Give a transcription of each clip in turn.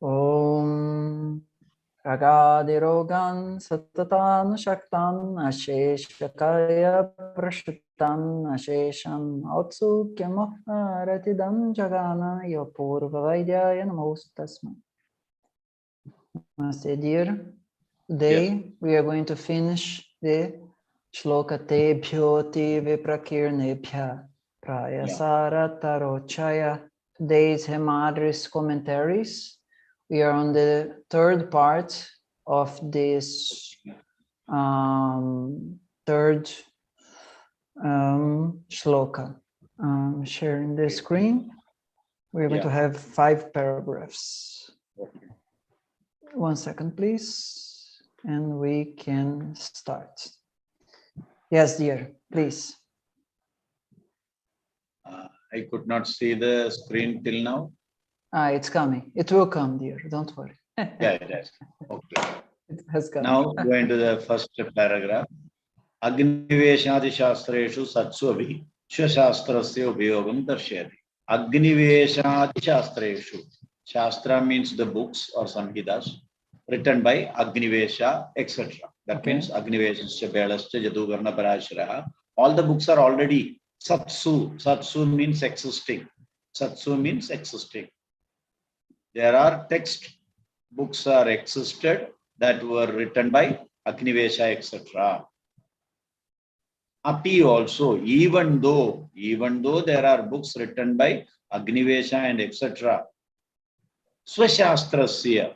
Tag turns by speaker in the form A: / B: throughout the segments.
A: Om Ragadirogan Satatan Shaktan Asheshakaya Prashutan Asheshan Otsukyamaharatidam Jagana Yapurva Vaidya Namustasma. Namaste, dear. Today we are going to finish the shloka tebhyoti viprakirnebhya praya sārataroccayaḥ. Today's Hemadri's commentaries. We are on the third part of this third shloka. Sharing the screen. We're going to have 5 paragraphs. One second, please, and we can start. Yes, dear, please.
B: I could not see the screen till now.
A: It's coming. It will come, dear. Don't worry.
B: Yeah, it has. Okay.
A: It has come.
B: Now going to the first paragraph. Agniveśādiśāstreṣu satsvapi śeṣaḥ darśayati. Agniveśādiśāstreṣu. Shastra means the books or samhitas written by Agnivesha, etc. That means Agniveśādiśāstreṣu, Belascha, Jaduvarna, Parasharaha. All the books are already satsu. Satsu means existing. Satsu means existing. There are text books are existed that were written by Agniveśa, etc. Api also, even though there are books written by Agniveśa and etc. Svaśāstrasya.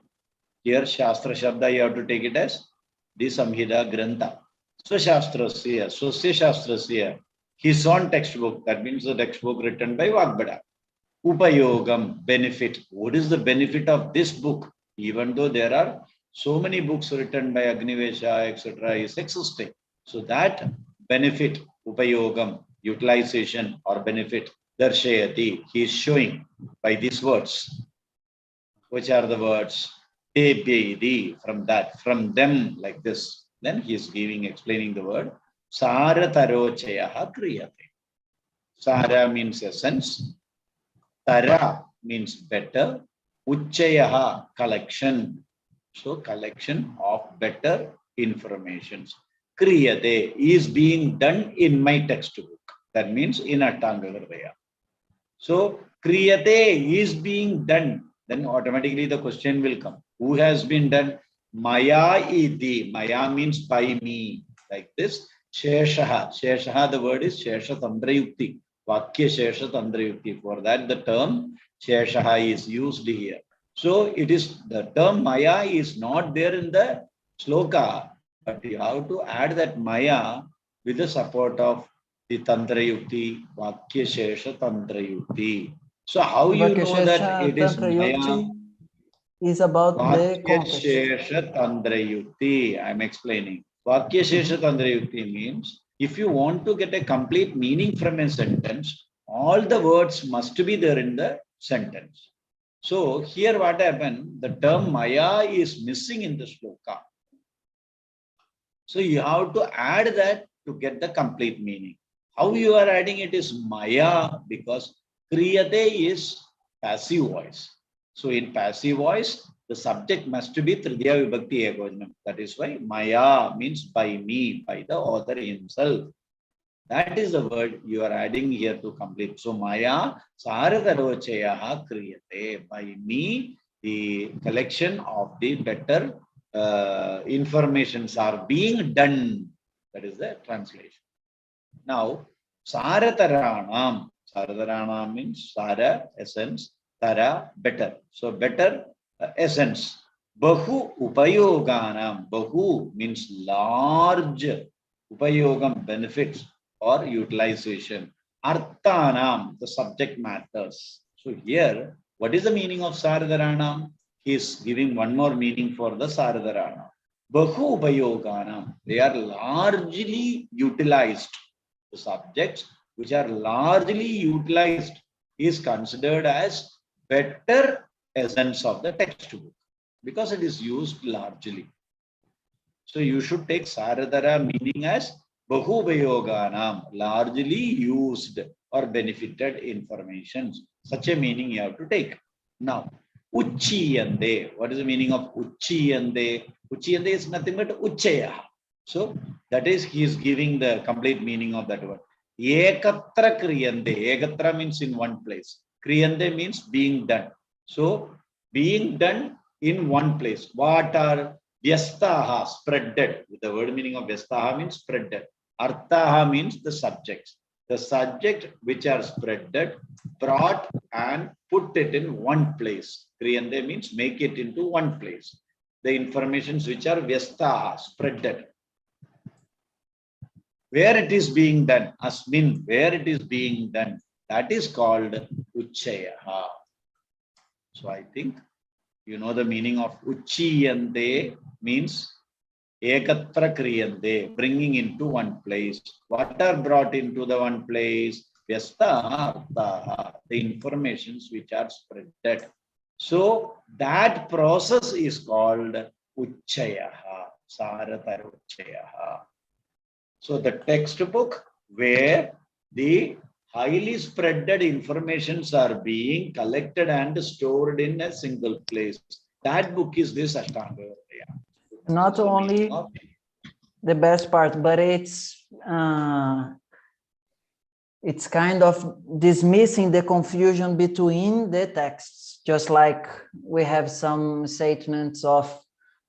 B: Here Shastra Shabda you have to take it as the Samhita Grantha. Svaśāstrasya, Svaśāstrasya. His own textbook, that means the textbook written by Vagbhada. Upayogāṃ, benefit. What is the benefit of this book? Even though there are so many books written by Agniveśa, etc., is existing. So that benefit, upayogāṃ, utilization or benefit, darśayati, he is showing by these words. Which are the words? Tebhya, from them, like this. Then he is explaining the word. Sārataroccayaḥ kriyate. Sāra means essence. Tara means better. Uccāyaḥ, collection. So collection of better informations. Kriyate is being done in my textbook. That means in ashtanga hridaya. So kriyate is being done. Then automatically the question will come. Who has been done? Mayeti. Maya means by me. Like this. śeṣaḥ. śeṣaḥ, the word is śeṣaḥ. Vakya śeṣaḥ. For that the term śeṣaḥ is used here. So it is the term maya is not there in the shloka, but you have to add that maya with the support of the tantrayukti, vakya śeṣaḥ. So how you know that it is maya?
A: Is about the context.
B: I am explaining. Vakya śeṣaḥ means if you want to get a complete meaning from a sentence, all the words must be there in the sentence. So here what happened? The term maya is missing in the shloka. So you have to add that to get the complete meaning. How you are adding it is maya, because kriyate is passive voice. So in passive voice, the subject must be tridya vibhakti ekvachanam. That is why maya means by me, by the author himself. That is the word you are adding here to complete. So maya sārataroccayaḥ kriyate. By me, the collection of the better informations are being done. That is the translation. Now, sāratarāṇāṃ. Sāratarāṇāṃ means sāra, essence, tara, better. So better essence. Bahūpayogānāṃ. Bahu means large. Upayogaṃ, benefits or utilization. Arthanām, the subject matters. So here, what is the meaning of sāratarāṇāṃ? He is giving one more meaning for the sāratarāṇāṃ. Bahūpayogānāṃ. They are largely utilized. The subjects which are largely utilized is considered as better essence of the textbook because it is used largely. So you should take Sāratara meaning as bahūpayogānāṃ, largely used or benefited information. Such a meaning you have to take. Now, uccīyante. What is the meaning of uccīyante? Uccīyante is nothing but uccayaḥ. So that is, he is giving the complete meaning of that word. Ekatra kriyante. Ekatra means in one place. Kriyante means being done. So being done in one place. What are vyastā, spreaded? The word meaning of vyastā means spreaded. Arthā means the subjects. The subject which are spreaded, brought and put it in one place. Kriyante means make it into one place. The informations which are vyastā, spreaded. Where it is being done, asmin, where it is being done, that is called uccayaḥ. So I think you know the meaning of uccīyante means ekatra kriyante, bringing into one place. What are brought into the one place? Vyastā, arthā, the informations which are spreaded. So that process is called uccayaḥ, sārataroccayaḥ. So the textbook where the highly spreaded informations are being collected and stored in a single place. That book is this Ashtanga.
A: Not only the best part, but it's kind of dismissing the confusion between the texts. Just like we have some statements of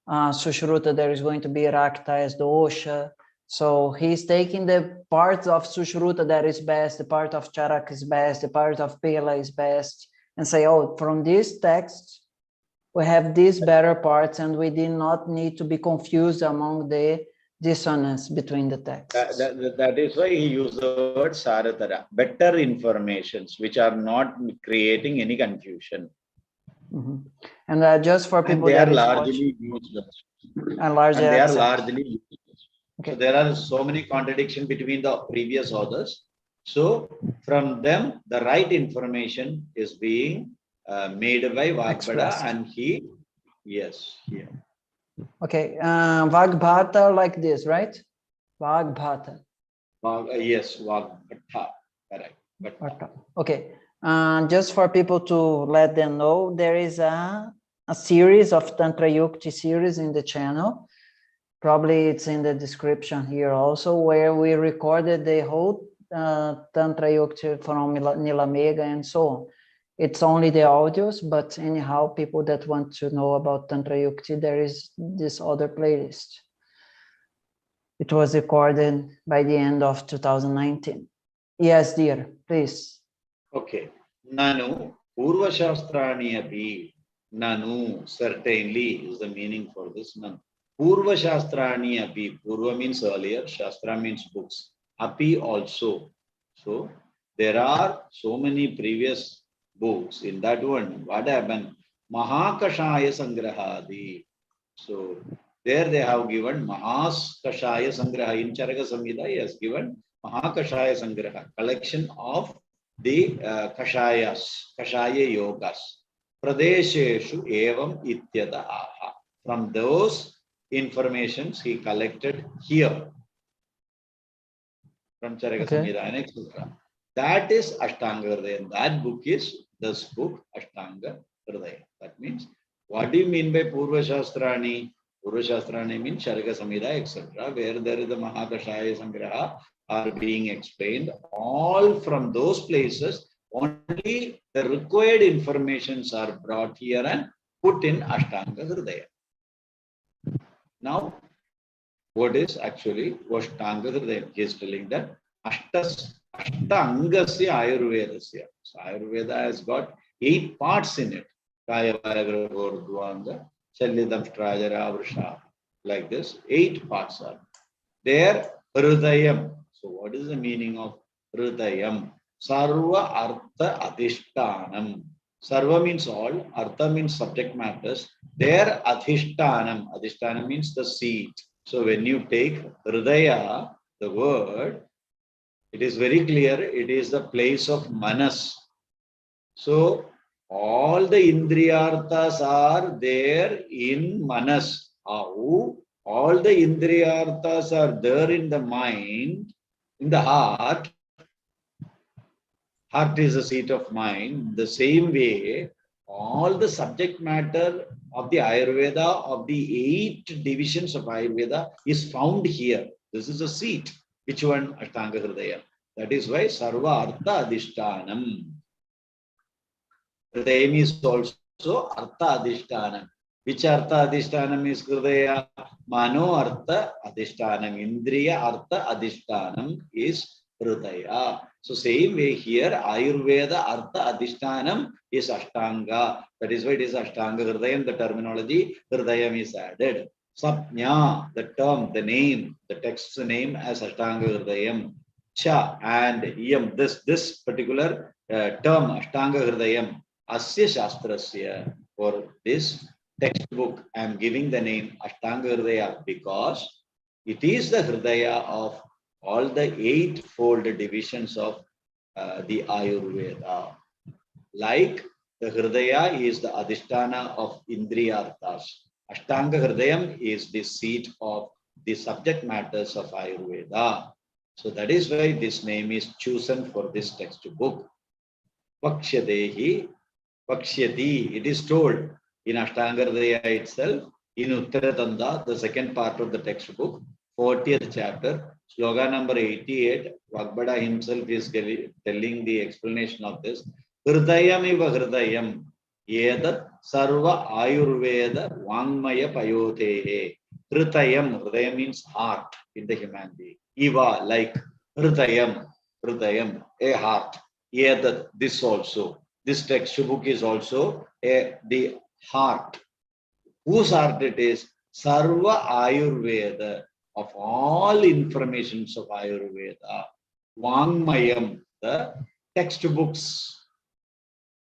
A: Sushruta, there is going to be Rakta as the Osha. So he's taking the parts of Sushruta that is best, the part of Charak is best, the part of Pela is best, and say, oh, from this text, we have these better parts, and we did not need to be confused among the dissonance between the texts.
B: That is why he used the word Saratara, better informations, which are not creating any confusion.
A: Mm-hmm. And just for people
B: and they
A: that
B: are largely useless.
A: And they
B: are largely useless.
A: Okay.
B: So there are so many contradictions between the previous authors. So from them, the right information is being made by Vagbhata, and he, yes, yeah.
A: Okay, Vagbhata like this, right? Vagbhata.
B: Yes, Vagbhata, correct.
A: Okay, just for people to let them know, there is a series of Tantra Yukti series in the channel. Probably it's in the description here also, where we recorded the whole Tantra Yukti from Nilamega and so on. It's only the audios, but anyhow, people that want to know about Tantra Yukti, there is this other playlist. It was recorded by the end of 2019. Yes, dear, please.
B: Okay. Nanu, Purva Shastrani api. Nanu, certainly is the meaning for this nanu. Purva Shastrani api. Purva means earlier, Shastra means books. Api also. So there are so many previous books. In that one, what happened? Mahakashaya Sangrahadi. So there they have given Mahaskashaya Sangraha. In Charaka Samhita, he has given Mahakashaya Sangraha, collection of the Kashayas, Kashaya Yogas. Pradesheshu evam ityada aha. From those informations he collected here from Charaka Samhita and etc. That is Ashtanga Hridaya. That book is this book, Ashtanga Hridaya. That means, what do you mean by Purva Shastrani? Purva Shastrani means Charaka Samhita, etc., where there is the Mahakashaya Sangraha are being explained. All from those places, only the required informations are brought here and put in Ashtanga Hridaya. Now, what is actually Ashtanga Hridaya? He is telling that Ashtangasya Ayurvedasya. So Ayurveda has got 8 parts in it. Kaya Varagra Gordvanga, Chalidam Strajara Vrusha. Like this, 8 parts are there. Hridayam. So what is the meaning of Hridayam? Sarva artha adhyāyanam. Sarva means all, artha means subject matters. There adhyāyanam. Adhyāyanam means the seat. So when you take Hridaya, the word, it is very clear, it is the place of manas. So all the indriyarthas are there in manas. All the indriyarthas are there in the mind, in the heart. Heart is the seat of mind. The same way, all the subject matter of the Ayurveda, of the 8 divisions of Ayurveda is found here. This is a seat. Which one? Ashtanga hridaya. That is why sarva artha adhyāṣanam. Hridayam is also artha adhyāṣanam. Which artha adhyāṣanam is hridaya? Mano artha adhyāṣanam. Indriya artha adhyāṣanam is hridaya. So same way here, Ayurveda artha adhyāṣanam is ashtanga. That is why it is ashtanga hridayam. The terminology hridayam is added. Sapnya, the term, the name, the text's name as ashtanga hridayam. Cha and yam, this particular term ashtanga hridayam. Asya śastrasya. For this textbook, I am giving the name ashtanga hridaya because it is the hridaya of all the 8-fold divisions of the Ayurveda. Like the hridaya is the adhisthana of indriya arthas. Ashtanga hridayam is the seat of the subject matters of Ayurveda. So that is why this name is chosen for this textbook. Pakshadehi, Pakshyati, it is told in Ashtanga hridaya itself, in Uttara Sthāna, the second part of the textbook, 40th chapter, sloga number 88, Vagbada himself is telling the explanation of this. Hridayam iva hridayam, yedat sarva ayurveda vāṅmaya payotehe. Hridayam means heart in the human being. Iva, like hridayam, a heart. Yedat, this also. This textbook is also the heart. Whose heart it is? Sarva ayurveda, of all informations of Ayurveda, Vāṅmayam, the textbooks.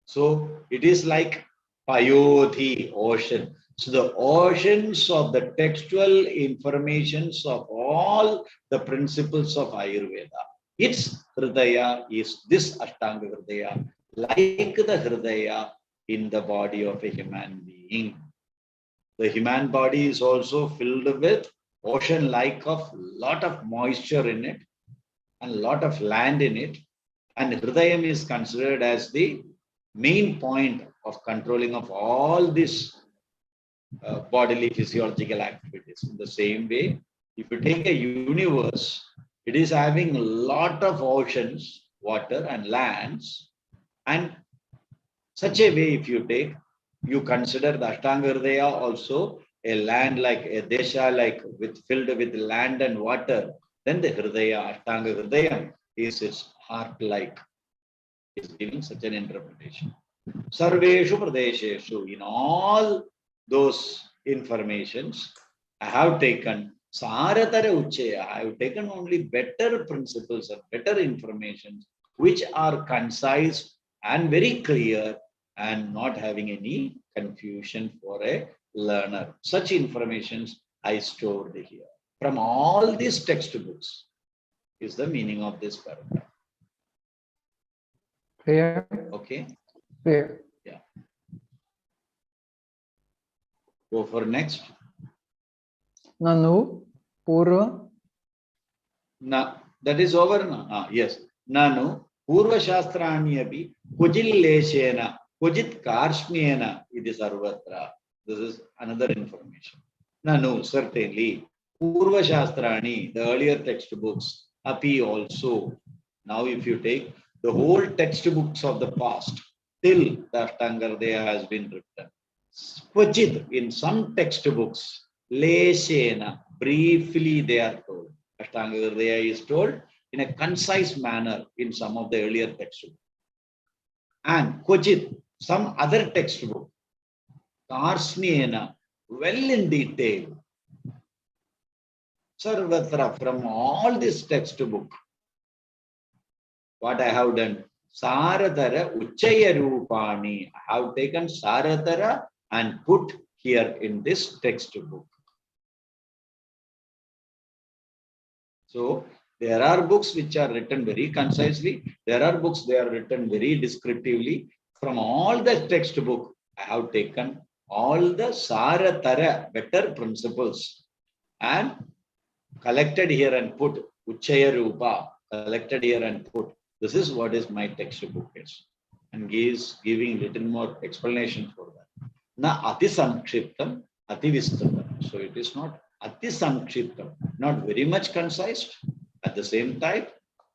B: So it is like Payodhi, ocean. So the oceans of the textual informations of all the principles of Ayurveda. Its hridaya is this Ashtanga hridaya, like the hridaya in the body of a human being. The human body is also filled with ocean-like of lot of moisture in it and lot of land in it. And hridayam is considered as the main point of controlling of all these bodily physiological activities. In the same way, if you take a universe, it is having a lot of oceans, water and lands, and such a way if you take, you consider the Ashtanga hridaya also a land like a desha like filled with land and water, then the hridaya, Ashtanga hridayam, is its heart like. Is giving such an interpretation. Sarveshu pradesheshu, in all those informations, I have taken sārataroccayaḥ. I have taken only better principles and better information which are concise and very clear and not having any confusion for a learner. Such informations I stored here. From all these textbooks is the meaning of this paragraph.
A: Clear?
B: Okay?
A: Clear.
B: Yeah. Go for next.
A: Nanu, Purva.
B: Na, that is over now. Yes. Nanu, Purva Shastrani api Kujilleshena, Kujit Karshmena, it is Sarvatra. This is another information. Nanu, certainly. Purva Shastrani, the earlier textbooks, api also. Now if you take the whole textbooks of the past, till the Ashtanga hridaya has been written. Kvachit, in some textbooks, Leshena, briefly they are told. Ashtanga hridaya is told in a concise manner in some of the earlier textbooks. And Kvachit, some other textbook, Karsnena, well in detail. Sarvatra, from all this textbook, what I have done, Sāratara uccaya I have taken Sāratara and put here in this textbook. So there are books which are written very concisely. There are books they are written very descriptively. From all the textbook, I have taken all the Sāratara, better principles, and collected here and put uccaya collected here and put. This is what is my textbook is. and he is giving little more explanation for that. Na ati samkshiptam, ati vistratam. So it is not ati samkshiptam, not very much concise. At the same time,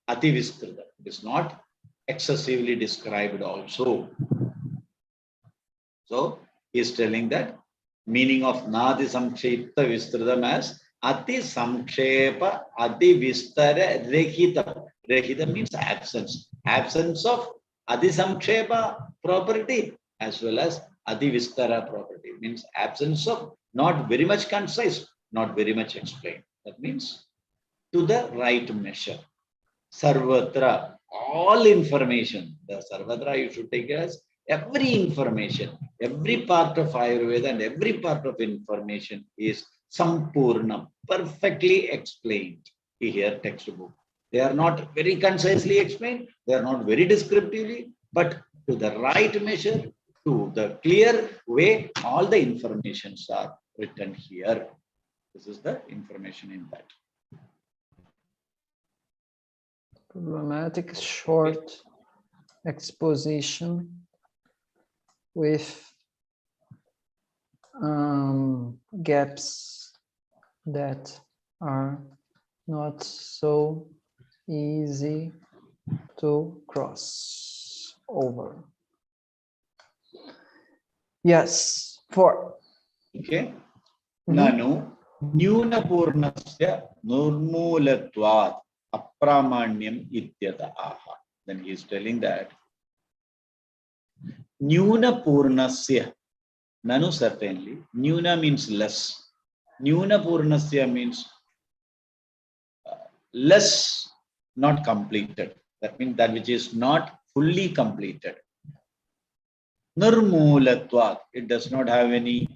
B: ati vistratam. It is not excessively described also. So he is telling that meaning of nadi samkshipta vistratam as ati samkshepa ati vistara rehita. Rehita means absence. Absence of adi samkshepa property as well as adi vistara property. Means absence of not very much concise, not very much explained. That means to the right measure. Sarvatra, all information. The sarvatra you should take as every information, every part of Ayurveda and every part of information is sampurnam, perfectly explained. Here, textbook. They are not very concisely explained, they are not very descriptively, but to the right measure, to the clear way, all the informations are written here. This is the information in that.
A: Problematic short exposition with gaps that are not so easy to cross over. Yes, 4.
B: Okay. Nanu nyuna purnasya nurmulatvat apramanyam ityata aha. Then he is telling that nyuna purnasya, nanu certainly, nyuna means less. Nyuna purnasya means less, not completed. That means that which is not fully completed. Nirmulatvat, it does not have any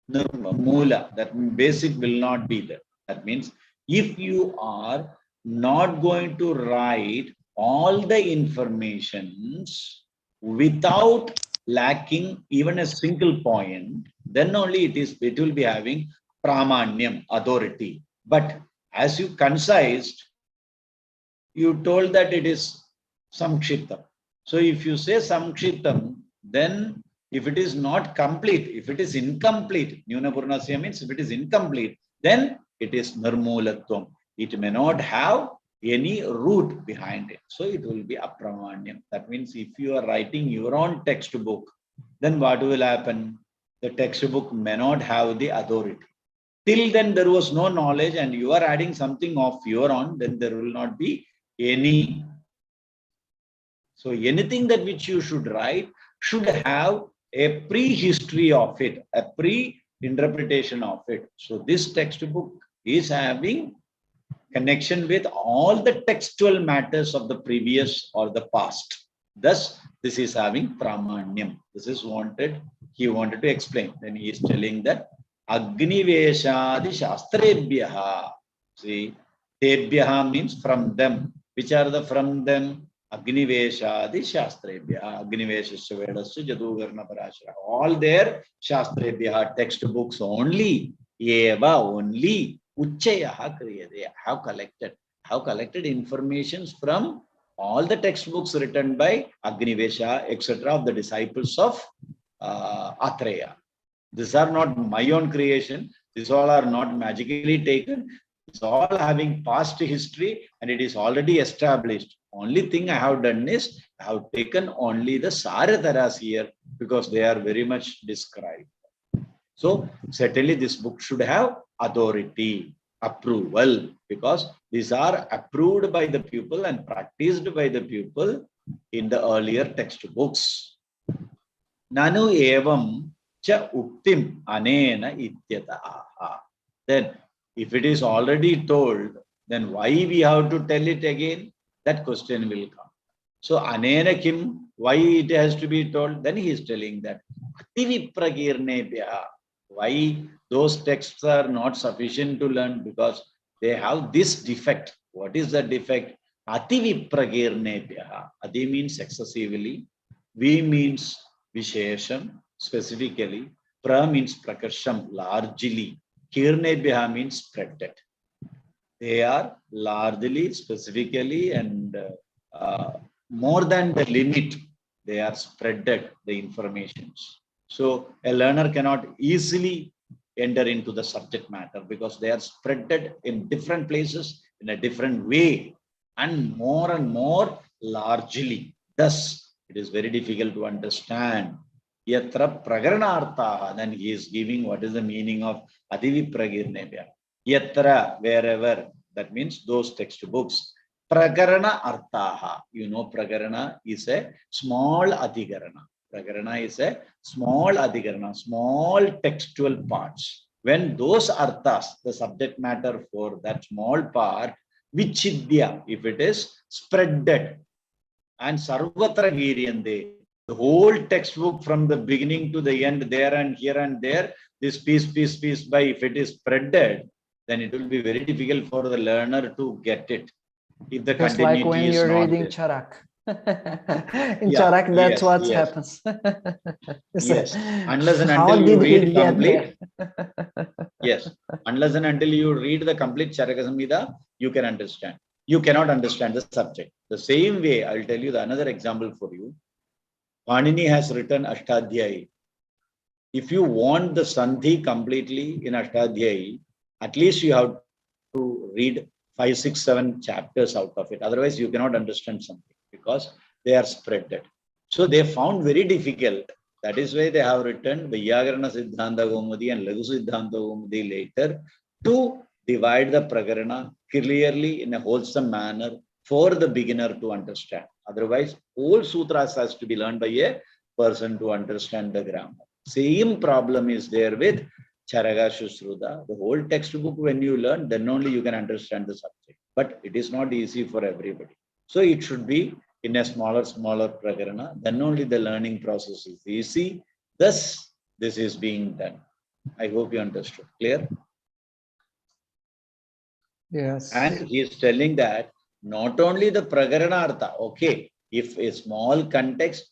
B: mula, that means basic will not be there. That means if you are not going to write all the informations without lacking even a single point, then only it will be having pramanyam, authority. But as you concised, you told that it is samkshiptam. So if you say samkshiptam, then if it is not complete, if it is incomplete, nyuna purnasya means if it is incomplete, then it is nirmulatvam. It may not have any root behind it. So it will be apramanyam. That means if you are writing your own textbook, then what will happen? The textbook may not have the authority. Till then there was no knowledge and you are adding something of your own, then there will not be any. So anything that which you should write should have a pre-history of it, a pre-interpretation of it. So this textbook is having connection with all the textual matters of the previous or the past. Thus, this is having pramanyam. This is he wanted to explain. Then he is telling that agniveśādiśāstreṣu. See, tebhya means from them. Which are the from them? Agniveśādiśāstreṣu. Agniveśasya vedasya jaduvarna parashara. All their śāstreṣu textbooks only. Eva only. Uccāyaḥ kriyate. Have collected informations from all the textbooks written by Agniveśā, etc. of the disciples of Athreya. These are not my own creation. These all are not magically taken. It's all having past history and it is already established. Only thing I have done is I have taken only the sārataras here because they are very much described. So certainly this book should have authority, approval, because these are approved by the pupil and practiced by the pupil in the earlier textbooks. Nanu evam cha uktim anena ityata aha. Then if it is already told, then why we have to tell it again? That question will come. So anena kim, why it has to be told? Then he is telling that ativipragirnebhya. Why those texts are not sufficient to learn? Because they have this defect. What is the defect? Ativipragirnebhya. Ati means excessively. Vi means vishesham, specifically. Pra means prakarsham, largely. Kirnebhya means spreaded. They are largely, specifically, and more than the limit. they are spreaded, the informations. So a learner cannot easily enter into the subject matter because they are spreaded in different places in a different way and more largely. Thus, it is very difficult to understand. Yatra prakarana, then he is giving what is the meaning of adivipragirnebhya. Yatra, wherever, that means those textbooks. Prakarana arthaha. You know, prakarana is a small adhikarana. Prakarana is a small adhikarana, small textual parts. When those arthas, the subject matter for that small part, vichidya, if it is spreaded, and sarvatra giriyante, the whole textbook from the beginning to the end, there and here and there, this piece by, if it is spreaded, then it will be very difficult for the learner to get it. If the
A: just like when
B: continuity is
A: you're
B: not
A: reading
B: there.
A: Charak. In Charak, that's what happens.
B: Yes, unless and
A: How
B: until you
A: did he
B: read
A: get
B: complete.
A: there?
B: Yes, unless and until you read the complete Charaka Samhita, you can understand. You cannot understand the subject. The same way, I'll tell you another example for you. Panini has written Ashtadhyayi. If you want the Sandhi completely in Ashtadhyayi, at least you have to read 5, 6, 7 chapters out of it. Otherwise, you cannot understand something because they are spreaded. So they found very difficult. That is why they have written Vyakarana Siddhanta Kaumudi and Laghu Siddhanta Kaumudi later to divide the Prakarana clearly in a wholesome manner for the beginner to understand. Otherwise, whole sutras has to be learned by a person to understand the grammar. Same problem is there with Charaka Shushruta. The whole textbook, when you learn, then only you can understand the subject. But it is not easy for everybody. So it should be in a smaller prakarana, then only the learning process is easy. Thus, this is being done. I hope you understood. Clear?
A: Yes.
B: And he is telling that not only the prakarana artha, okay, if a small context,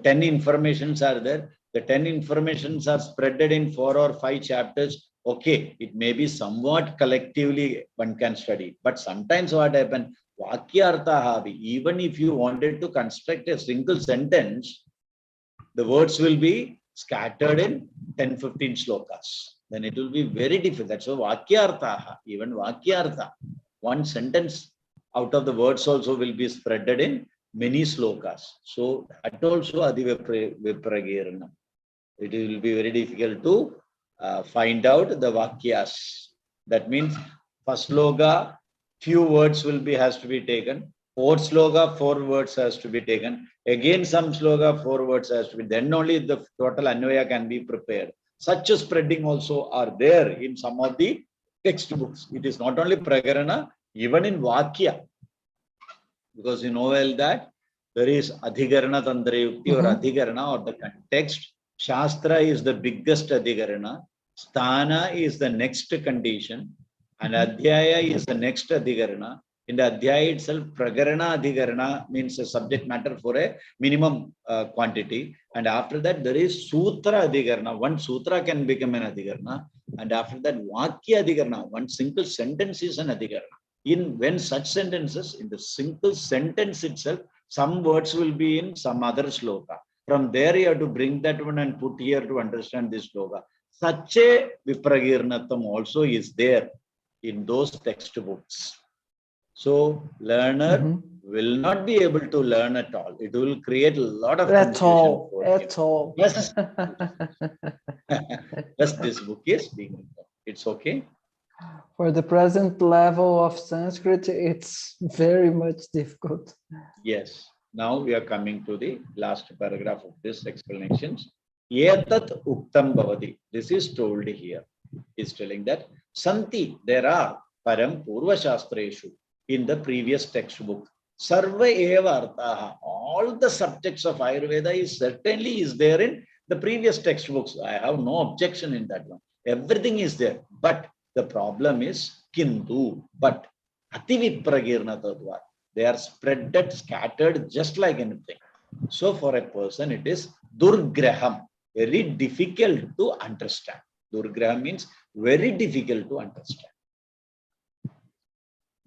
B: 10 informations are there, the 10 informations are spreaded in 4 or 5 chapters, okay, it may be somewhat collectively one can study. But sometimes what happens, Vakyartha, even if you wanted to construct a single sentence, the words will be scattered in 10, 15 slokas. Then it will be very difficult. That's why Vakyartha, even Vakyartha, one sentence out of the words also will be spreaded in many slokas. So that also adivipragirana. It will be very difficult to find out the Vakyas. That means first sloka, few words has to be taken. Fourth sloka, 4 words has to be taken. Again, some sloka, 4 words has to be. Then only the total anvaya can be prepared. Such a spreading also are there in some of the textbooks. It is not only prakarana, even in Vakya. Because you know well that there is adhikarana tantrayukti or adhikarana or the context. Shastra is the biggest adhikarana. Sthana is the next condition. And adhyāya is the next adhikarana. In the adhyāya itself, prakarana adhikarana means a subject matter for a minimum quantity. And after that, there is sutra adhikarana. One sutra can become an adhikarana. And after that, vakya adhikarana. One single sentence is an adhikarana. When such sentences, in the single sentence itself, some words will be in some other sloka. From there, you have to bring that one and put here to understand this sloka. Such a vipragirnatam also is there in those textbooks. So, learner will not be able to learn at all. It will create a lot of confusion for him.
A: At all.
B: Yes. Yes, this book is being written. It's okay.
A: For the present level of Sanskrit, it's very much difficult.
B: Yes. Now we are coming to the last paragraph of this explanations. Etat uktam bhavati. This is told here. He's telling that Santi, there are param purva śāstrasyu in the previous textbook. Sarva eva arthaha. All the subjects of Ayurveda is certainly is there in the previous textbooks. I have no objection in that one. Everything is there. But the problem is kintu. But ativipragirnatadva. They are spreaded, scattered, just like anything. So for a person, it is durgraham, very difficult to understand. Durgraham means very difficult to understand.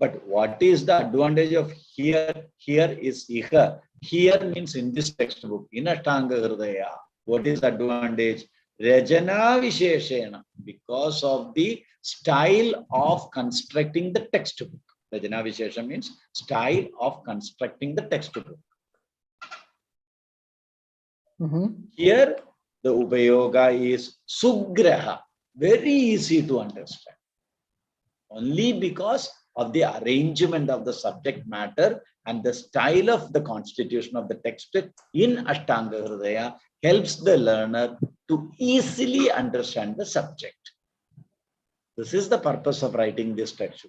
B: But what is the advantage of here? Here is iha. Here means in this textbook, in ashtanga hridaya. What is the advantage? Rajana visheshena, because of the style of constructing the textbook. Rajana vishesha means style of constructing the textbook. Here, the upayoga is sugraha, very easy to understand. Only because of the arrangement of the subject matter and the style of the constitution of the text in ashtanga hridaya helps the learner to easily understand the subject. This is the purpose of writing this text.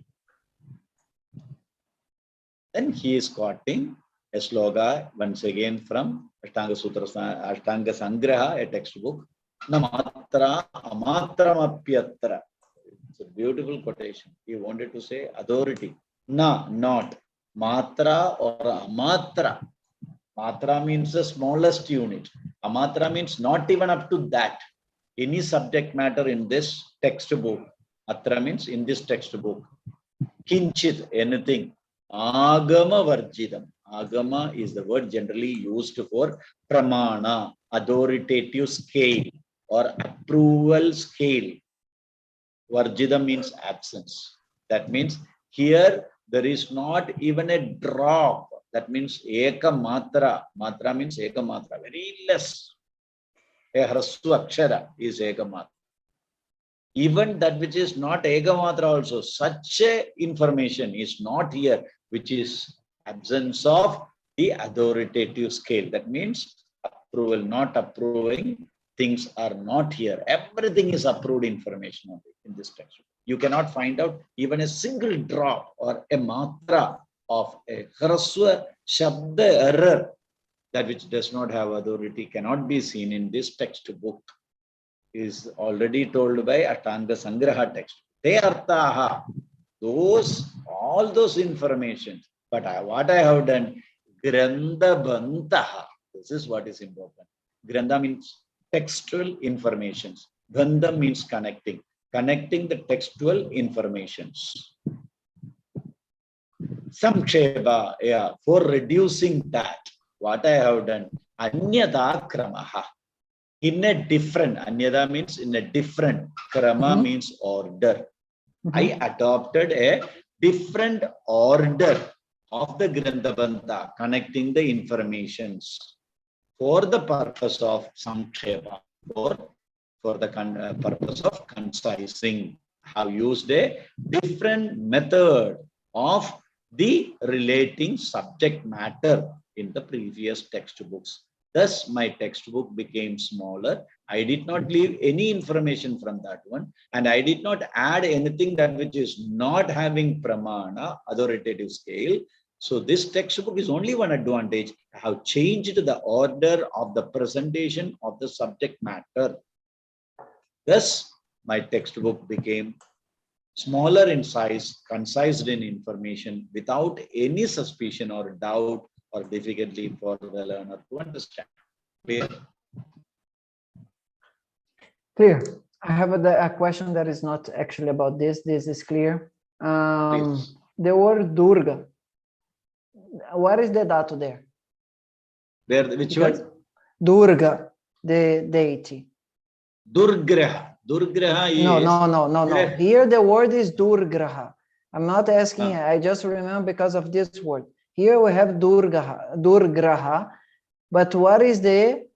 B: Then he is quoting a sloga once again from Ashtanga Sutra, Ashtanga Sangraha, a textbook. Namatra amatramapyatra. It's a beautiful quotation. He wanted to say authority. Na, not. Matra or amatra. Matra means the smallest unit. Amatra means not even up to that. Any subject matter in this textbook. Atra means in this textbook. Kinchit, anything. Agama varjidam. Agama is the word generally used for pramana, authoritative scale or approval scale. Varjidam means absence. That means here there is not even a drop. That means eka matra. Matra means eka matra, very less. A hrasu akshara is eka matra. Even that which is not eka matra also, such a information is not here, which is absence of the authoritative scale. That means approval, not approving, things are not here. Everything is approved information in this text. You cannot find out even a single drop or a matra of a hraswa shabda error. That which does not have authority cannot be seen in this textbook. Is already told by Ashtanga Sangraha text. Te artha, all those informations. But what I have done, granda bantaha. This is what is important. Granda means textual informations. Banda means connecting. Connecting the textual informations. Samksheba, yeah, for reducing that, what I have done, anyata kramaha. In a different, anyada means in a different, krama means order. I adopted a different order of the Grandhabanta, connecting the informations for the purpose of samksheba, or for the purpose of concising. I have used a different method of the relating subject matter in the previous textbooks. Thus, my textbook became smaller. I did not leave any information from that one, and I did not add anything that which is not having pramana, authoritative scale. So this textbook is only one advantage. I have changed the order of the presentation of the subject matter. Thus, my textbook became smaller in size, concised in information, without any suspicion or doubt or difficulty for the learner to understand. Clear?
A: Clear. I have a question that is not actually about this. This is clear. The word Durga. What is the dhatu there?
B: Which one?
A: Durga, the deity.
B: Durgraha. Durgraha is...
A: No. Here the word is Durgraha. I'm not asking, I just remember because of this word. Here we have Durgraha, but what is the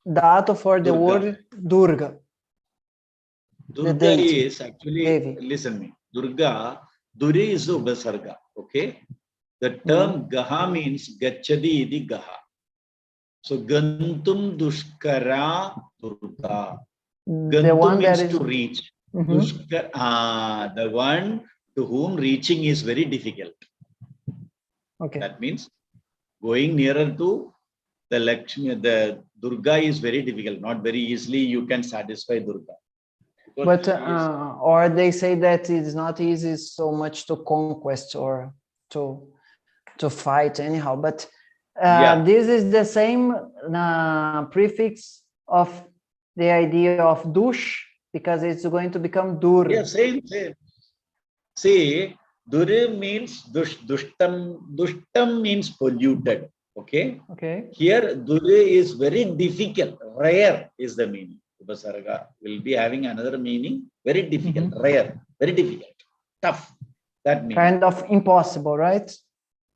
A: dhatu for the word Durga?
B: Durga is actually, Devi. Listen me, Durga, Duri is the Ubasarga, okay? The term Gaha means Gachadi idi Gaha. So Gantum Dushkara Durga. Gantum means to reach. The one to whom reaching is very difficult. Okay. That means going nearer to the Lakshmi, the Durga is very difficult. Not very easily you can satisfy Durga.
A: But or they say that it's not easy so much to conquest or to fight anyhow. But this is the same prefix of the idea of dush, because it's going to become dur.
B: Yeah, same. See, Dure means dushtam means polluted. Okay.
A: Okay.
B: Here, dure is very difficult. Rare is the meaning. Upasarga will be having another meaning. Very difficult, rare, very difficult, tough. That means
A: Kind of impossible, right?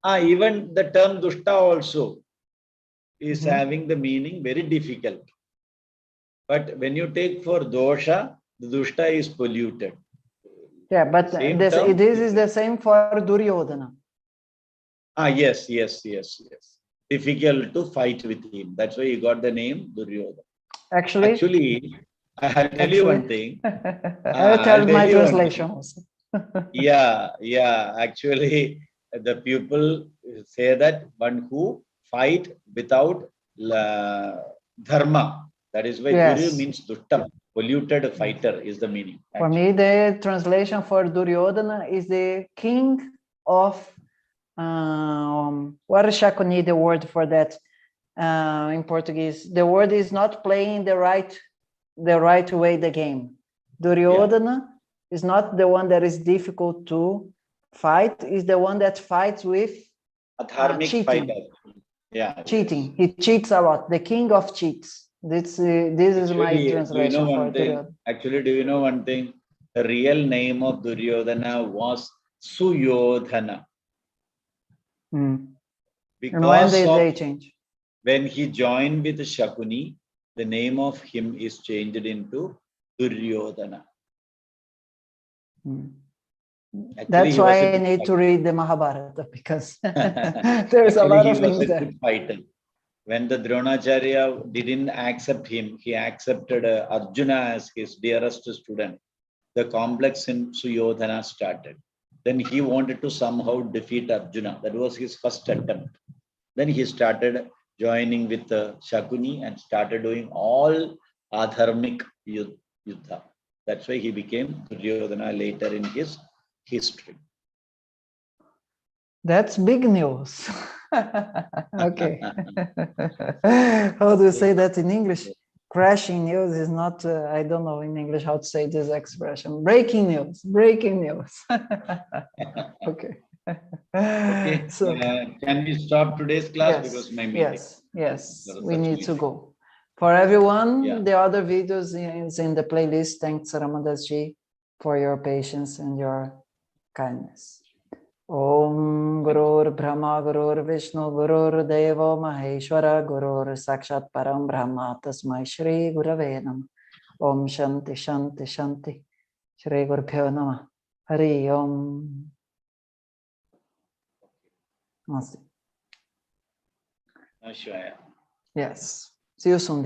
B: Even the term dushta also is having the meaning very difficult. But when you take for dosha, the dushta is polluted.
A: Yeah, but this is the same for Duryodhana.
B: Yes. Difficult to fight with him. That's why he got the name Duryodhana. Actually, I'll tell you one thing.
A: I'll tell my translation also.
B: Yeah. Actually, the people say that one who fight without dharma. That is why Duru means duttam, polluted fighter is the meaning.
A: For me, the translation for Duryodhana is the king of what is Shakuni, the word for that in Portuguese? The word is not playing the right way the game. Duryodhana is not the one that is difficult to fight, is the one that fights with cheating.
B: Fighter.
A: Cheating. He cheats a lot. The king of cheats. This is my translation for Duryodhana.
B: Actually, do you know one thing? The real name of Duryodhana was Suyodhana.
A: Because and when did they change?
B: When he joined with Shakuni, the name of him is changed into Duryodhana. Actually,
A: that's why I need to read the Mahabharata, because there's a lot of things there.
B: Good fighter. When the Dronacharya didn't accept him, he accepted Arjuna as his dearest student. The complex in Suyodhana started. Then he wanted to somehow defeat Arjuna. That was his first attempt. Then he started joining with Shakuni and started doing all adharmic yuddha. That's why he became Duryodhana later in his history.
A: That's big news. Okay. How do you say that in English? Crashing news is not, I don't know in English how to say this expression. Breaking news. Okay.
B: So, can we stop today's class? Because my meeting.
A: Yes, we need to go. For everyone, the other videos is in the playlist. Thanks, Ramadas-ji, for your patience and your kindness. Om Gurur Brahma Gurur Vishnu Gurur Deva Maheshwara Gurur Sakshat Param Brahma Tasmai Shri Gurave Namah. Om Shanti Shanti Shanti Shri Gurubhyo Namah. Hari Om. Namaste.
B: Ashwaya.
A: Yes. See you soon.